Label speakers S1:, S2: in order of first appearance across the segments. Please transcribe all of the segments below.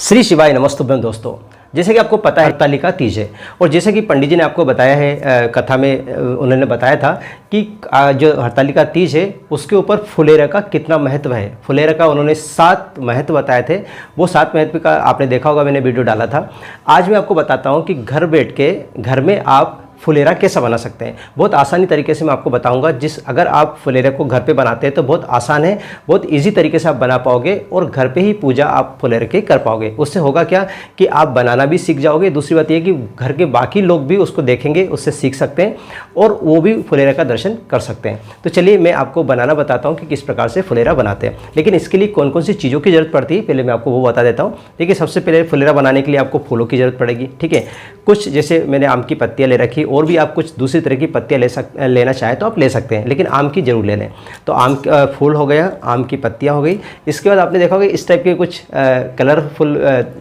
S1: श्री शिवाय नमस्तुभ्यं दोस्तों। जैसे कि आपको पता है हरतालिका तीज है और जैसे कि पंडित जी ने आपको बताया है कथा में उन्होंने बताया था कि जो हरतालिका तीज है उसके ऊपर फुलेरा का कितना महत्व है। फुलेरा का उन्होंने 7 महत्व बताए थे। वो 7 महत्व का आपने देखा होगा, मैंने वीडियो डाला था। आज मैं आपको बताता हूँ कि घर बैठ के घर में आप फुलेरा कैसा बना सकते हैं। बहुत आसानी तरीके से मैं आपको बताऊंगा। अगर आप फुलेरा को घर पे बनाते हैं तो बहुत आसान है, बहुत इजी तरीके से आप बना पाओगे और घर पे ही पूजा आप फुलेरा की कर पाओगे। उससे होगा क्या कि आप बनाना भी सीख जाओगे। दूसरी बात यह कि घर के बाकी लोग भी उसको देखेंगे, उससे सीख सकते हैं और वो भी फुलेरा का दर्शन कर सकते हैं। तो चलिए मैं आपको बनाना बताता हूँ कि किस प्रकार से फुलेरा बनाते हैं। लेकिन इसके लिए कौन कौन सी चीज़ों की ज़रूरत पड़ती है पहले मैं आपको वो बता देता हूँ। देखिए, सबसे पहले फुलेरा बनाने के लिए आपको फूलों की ज़रूरत पड़ेगी। ठीक है, कुछ जैसे मैंने आम की पत्तियाँ ले रखी और भी आप कुछ दूसरी तरह की पत्तियाँ लेना चाहें तो आप ले सकते हैं, लेकिन आम की जरूर ले लें। तो आम फूल हो गया, आम की पत्तियाँ हो गई। इसके बाद आपने देखा होगा इस टाइप के कुछ कलरफुल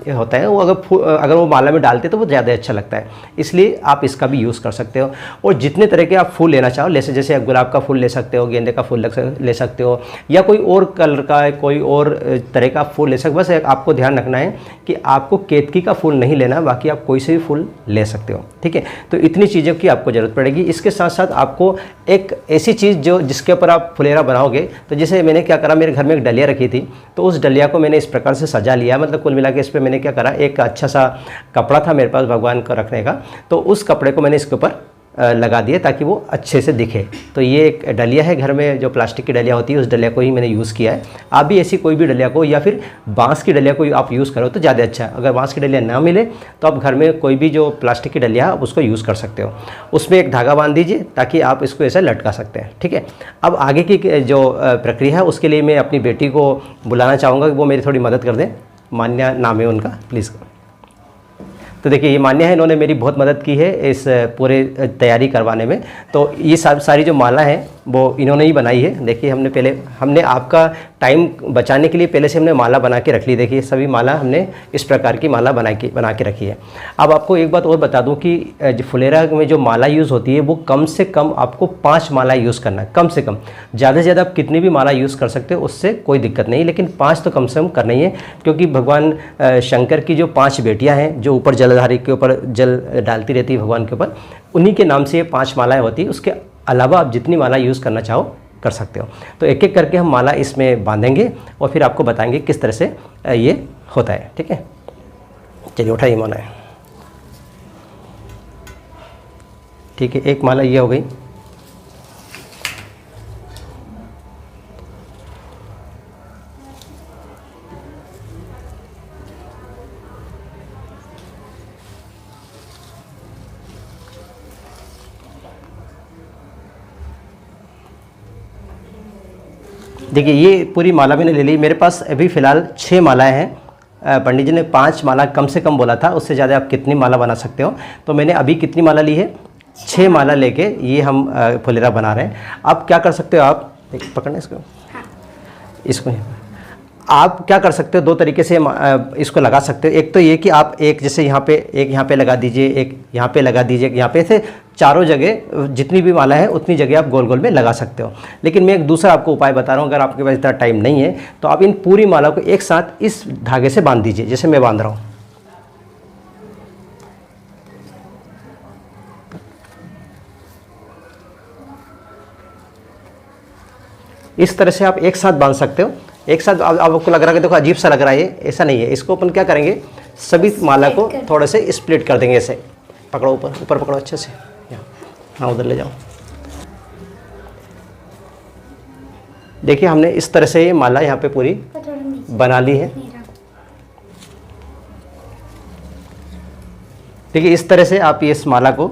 S1: होता है, वो अगर वो माला में डालते तो वो ज़्यादा अच्छा लगता है, इसलिए आप इसका भी यूज़ कर सकते हो। और जितने तरह के आप फूल लेना चाहो, जैसे आप गुलाब का फूल ले सकते हो, गेंदे का फूल ले सकते हो, या कोई और कलर का कोई और तरह का फूल ले सकते हो। बस आपको ध्यान रखना है कि आपको केतकी का फूल नहीं लेना, बाकी आप कोई से भी फूल ले सकते हो। ठीक है, तो इतनी चीज़ों की आपको ज़रूरत पड़ेगी। इसके साथ साथ आपको एक ऐसी चीज़ जिसके ऊपर आप फुलेरा बनाओगे, तो जैसे मैंने क्या करा, मेरे घर में एक डलिया रखी थी, तो उस डलिया को मैंने इस प्रकार से सजा लिया। मतलब कुल मिला के इस पर मैंने क्या करा, एक अच्छा सा कपड़ा था मेरे पास भगवान को रखने का, तो उस कपड़े को मैंने इसके ऊपर लगा दिए ताकि वो अच्छे से दिखे। तो ये एक डलिया है, घर में जो प्लास्टिक की डलिया होती है उस डलिया को ही मैंने यूज़ किया है। आप भी ऐसी कोई भी डलिया को या फिर बांस की डलिया को आप यूज़ करो तो ज़्यादा अच्छा है। अगर बांस की डलिया ना मिले तो आप घर में कोई भी जो प्लास्टिक की डलिया है आप उसको यूज़ कर सकते हो। उसमें एक धागा बांध दीजिए ताकि आप इसको ऐसा लटका सकते हैं। ठीक है, अब आगे की जो प्रक्रिया है उसके लिए मैं अपनी बेटी को बुलाना चाहूँगा कि वो मेरी थोड़ी मदद कर दें। मान्या नाम है उनका, प्लीज़। तो देखिए, ये मान्या है, इन्होंने मेरी बहुत मदद की है इस पूरे तैयारी करवाने में। तो ये सारी जो माला है वो इन्होंने ही बनाई है। देखिए, हमने आपका टाइम बचाने के लिए पहले से हमने माला बना के रख ली। देखिए, सभी माला हमने इस प्रकार की माला बना के रखी है। अब आपको एक बात और बता दूं कि जो फुलेरा में जो माला यूज़ होती है वो कम से कम आपको 5 माला यूज़ करना है, कम से कम। ज़्यादा से ज़्यादा आप कितनी भी माला यूज़ कर सकते हो, उससे कोई दिक्कत नहीं, लेकिन 5 तो कम से कम करना ही है। क्योंकि भगवान शंकर की जो 5 बेटियाँ हैं जो ऊपर जलधारी के ऊपर जल डालती रहती है भगवान के ऊपर, उन्हीं के नाम से ये 5 मालाएँ होती है। उसके अलावा आप जितनी माला यूज़ करना चाहो कर सकते हो। तो एक एक करके हम माला इसमें बांधेंगे और फिर आपको बताएंगे किस तरह से ये होता है। ठीक है, चलिए उठाइए माला है। ठीक है, एक माला ये हो गई। देखिए, ये पूरी माला मैंने ले ली। मेरे पास अभी फ़िलहाल 6 मालाएं हैं। पंडित जी ने 5 माला कम से कम बोला था, उससे ज़्यादा आप कितनी माला बना सकते हो। तो मैंने अभी कितनी माला ली है, 6 माला लेके ये हम फुलेरा बना रहे हैं। आप क्या कर सकते हो, आप पकड़ना इसको आप क्या कर सकते हो, 2 तरीके से इसको लगा सकते हो। एक तो ये कि आप एक जैसे यहाँ पे लगा दीजिए, एक यहाँ पे लगा दीजिए, यहाँ पे से चारों जगह जितनी भी माला है उतनी जगह आप गोल गोल में लगा सकते हो। लेकिन मैं एक दूसरा आपको उपाय बता रहा हूँ। अगर आपके पास इतना टाइम नहीं है तो आप इन पूरी माला को एक साथ इस धागे से बांध दीजिए, जैसे मैं बांध रहा हूँ। इस तरह से आप एक साथ बांध सकते हो। एक साथ आपको लग रहा है कि देखो अजीब सा लग रहा है, ये ऐसा नहीं है। इसको अपन क्या करेंगे, सभी माला को थोड़े से स्प्लिट कर देंगे। ऐसे पकड़ो, ऊपर पकड़ो अच्छे से, हाँ उधर ले जाओ। देखिए, हमने इस तरह से ये माला यहाँ पे पूरी बना ली है। देखिए, इस तरह से आप इस माला को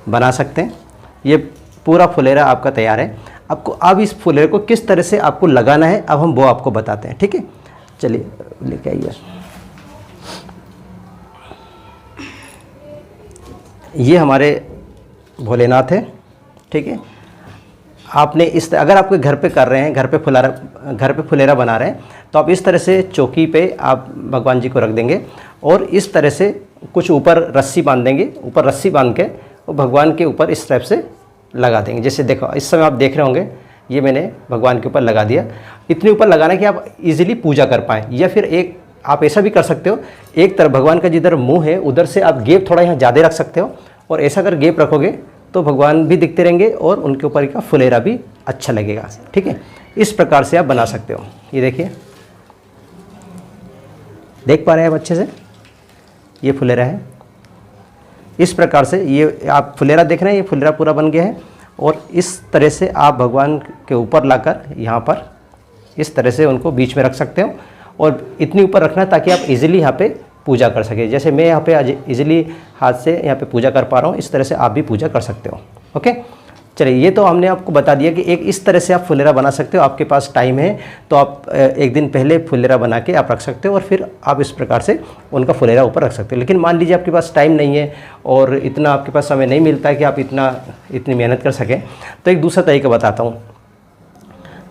S1: बना सकते हैं। ये पूरा फुलेरा आपका तैयार है। आपको अब इस फुलेरे को किस तरह से आपको लगाना है, अब हम वो आपको बताते हैं। ठीक है, चलिए लेके आइए। ये हमारे भोलेनाथ है। ठीक है, आपने अगर आपके घर पे कर रहे हैं, घर पे फुलेरा बना रहे हैं, तो आप इस तरह से चौकी पे आप भगवान जी को रख देंगे और इस तरह से कुछ ऊपर रस्सी बांध देंगे। ऊपर रस्सी बांध के और भगवान के ऊपर इस टाइप से लगा देंगे। जैसे देखो, इस समय आप देख रहे होंगे, ये मैंने भगवान के ऊपर लगा दिया। इतने ऊपर लगाना कि आप इजीली पूजा कर पाएँ, या फिर एक आप ऐसा भी कर सकते हो, एक तरफ भगवान का जिधर मुंह है उधर से आप गैप थोड़ा यहाँ ज़्यादा रख सकते हो, और ऐसा अगर गैप रखोगे तो भगवान भी दिखते रहेंगे और उनके ऊपर का फुलेरा भी अच्छा लगेगा। ठीक है, इस प्रकार से आप बना सकते हो। ये देखिए, देख पा रहे हैं आप अच्छे से, ये फुलेरा है। इस प्रकार से ये आप फुलेरा देख रहे हैं, ये फुलेरा पूरा बन गया है। और इस तरह से आप भगवान के ऊपर लाकर यहाँ पर इस तरह से उनको बीच में रख सकते हो, और इतनी ऊपर रखना ताकि आप इजीली यहाँ पे पूजा कर सके। जैसे मैं यहाँ पे आज इजीली हाथ से यहाँ पे पूजा कर पा रहा हूँ, इस तरह से आप भी पूजा कर सकते हो। ओके, चलिए, ये तो हमने आपको बता दिया कि एक इस तरह से आप फुलेरा बना सकते हो। आपके पास टाइम है तो आप एक दिन पहले फुलेरा बना के आप रख सकते हो, और फिर आप इस प्रकार से उनका फुलेरा ऊपर रख सकते हो। लेकिन मान लीजिए आपके पास टाइम नहीं है और इतना आपके पास समय नहीं मिलता है कि आप इतनी मेहनत कर सकें, तो एक दूसरा तरीका बताता हूँ।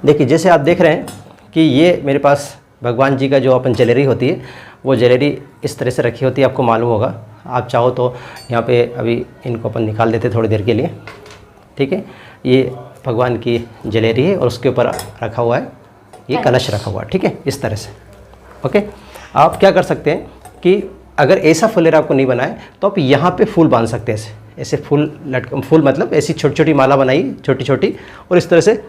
S1: देखिए, जैसे आप देख रहे हैं कि ये मेरे पास भगवान जी का जो अपन ज्वेलरी होती है, वो ज्वेलरी इस तरह से रखी होती है, आपको मालूम होगा। आप चाहो तो यहाँ पे अभी इनको अपन निकाल देते थोड़ी देर के लिए। ठीक है, ये भगवान की ज्वेलरी है और उसके ऊपर रखा हुआ है ये कलश रखा हुआ है। ठीक है, इस तरह से। ओके, आप क्या कर सकते हैं कि अगर ऐसा फुलेरा आपको नहीं बनाए तो आप यहाँ पे फूल बांध सकते हैं। ऐसे फूल मतलब ऐसी छोटी छोटी माला बनाई, छोटी छोटी, और इस तरह से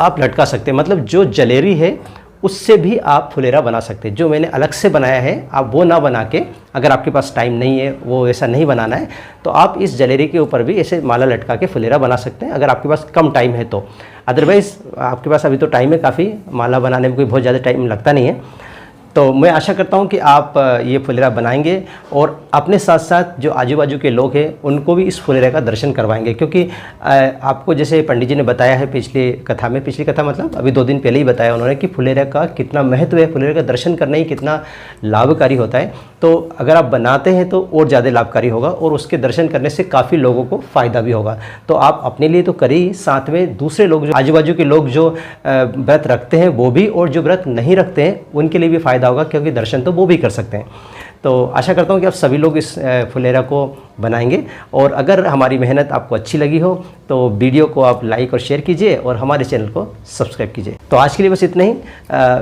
S1: आप लटका सकते हैं। मतलब जो ज्वेलरी है उससे भी आप फुलेरा बना सकते हैं। जो मैंने अलग से बनाया है आप वो ना बना के, अगर आपके पास टाइम नहीं है, वो ऐसा नहीं बनाना है, तो आप इस ज्वेलरी के ऊपर भी ऐसे माला लटका के फुलेरा बना सकते हैं, अगर आपके पास कम टाइम है तो। अदरवाइज़ आपके पास अभी तो टाइम है काफ़ी, माला बनाने में कोई बहुत ज़्यादा टाइम लगता नहीं है। तो मैं आशा करता हूँ कि आप ये फुलेरा बनाएंगे और अपने साथ साथ जो आजू बाजू के लोग हैं उनको भी इस फुलेरे का दर्शन करवाएंगे। क्योंकि आपको जैसे पंडित जी ने बताया है पिछली कथा मतलब अभी 2 दिन पहले ही बताया उन्होंने कि फुलेरे का कितना महत्व है, फुलेरे का दर्शन करना ही कितना लाभकारी होता है। तो अगर आप बनाते हैं तो और ज़्यादा लाभकारी होगा और उसके दर्शन करने से काफ़ी लोगों को फ़ायदा भी होगा। तो आप अपने लिए तो करिए, साथ में दूसरे लोग जो आजू बाजू के लोग जो व्रत रखते हैं वो भी, और जो व्रत नहीं रखते हैं उनके लिए भी फ़ायदा होगा, क्योंकि दर्शन तो वो भी कर सकते हैं। तो आशा करता हूँ कि आप सभी लोग इस फुलेरा को बनाएंगे। और अगर हमारी मेहनत आपको अच्छी लगी हो तो वीडियो को आप लाइक और शेयर कीजिए और हमारे चैनल को सब्सक्राइब कीजिए। तो आज के लिए बस इतना ही,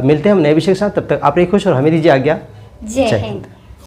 S1: मिलते हैं हम नए विषय के साथ। तब तक आप रहिए खुश और हमें दीजिए आज्ञा। जय हिंद।